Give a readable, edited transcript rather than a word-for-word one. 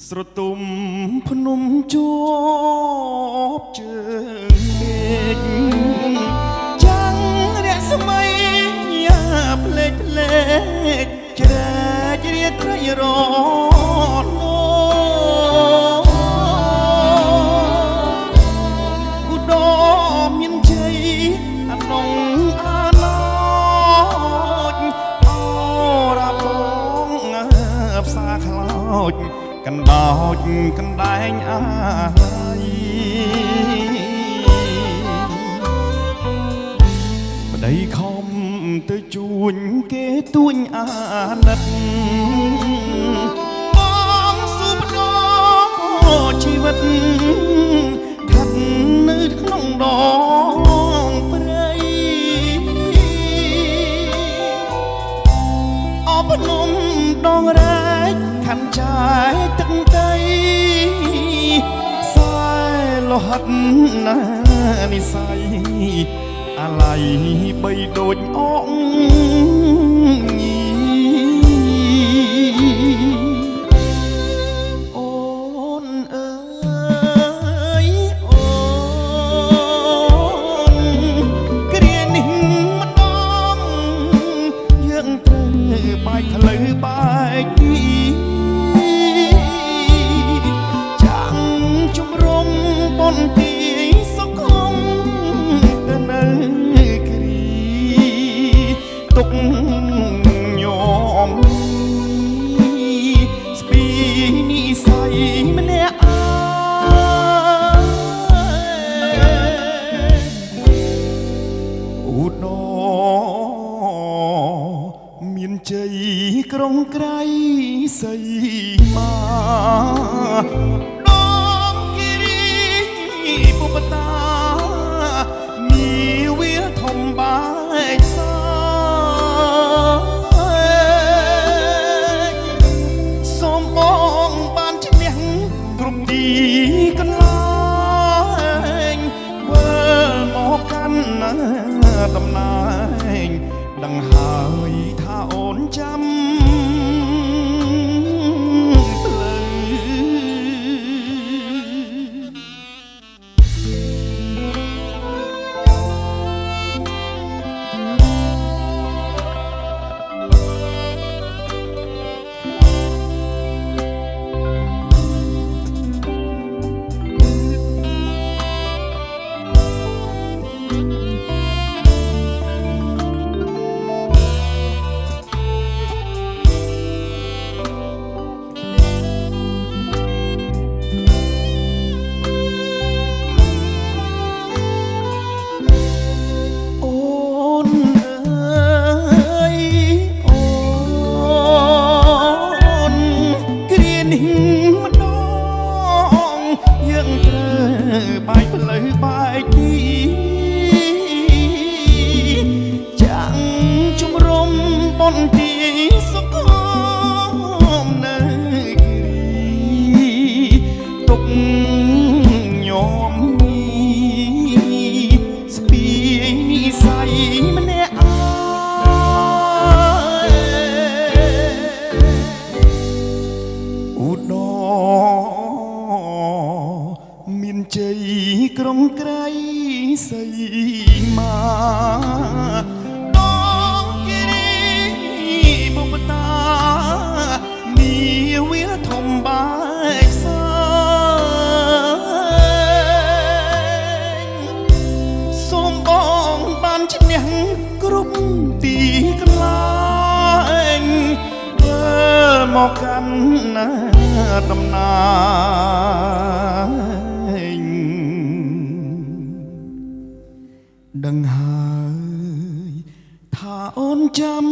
ស្រទុំភ្នំជាប់ជើងមេឃចាំងរស្មីយ៉ាផ្លេកផ្លេកជ្រែករៀតត្រៃរត់ឧត្តមមានជ័យអនងអាណោចអរ៉ាបងផ្សាខ្លោចកណ្ដោចកណ្ដែងអាយប្តីខំទៅជួញគេទួញអាណិតបងសុបដោជីវិតស្ថិតនៅក្នុងដងព្រៃអបនំដងរែកខណ្ឌចាយទឹកដីសាយលោហិតណានិស័យអាឡ័យបីដូចអងញីអូនអើយអូនគ្រានេះម្ដងយើងត្រូវបែកផ្លូវបែកទីបន្ទាយសង្គមទៅនៅគ្រីទុកញោមស្ពីនិស័យម្នាក់អើឧត្តមមានជ័យក្រុងក្រៃសីមាបតាមានវាធំបែកសាសូមបងបានឈ្នះគ្រប់ទីកន្លែងធ្វើមកកាន់តំណែងដឹងហើយថាអូនចាំបែកផ្លូវបែកទីចាំងជំរំបន្ទាយសង្គមនៅគ្រីទុកញោមស្ពីនិស័យម្នាក់អើយឧត្តមមានជ័យក្រុងក្រៃសីមាដងគិរីបុបតាមានវាធំបែកសាសូមបងបានឈ្នះគ្រប់ទីកន្លែងធ្វើមកកាន់តំណែងដឹងហើយថាអូនចាំ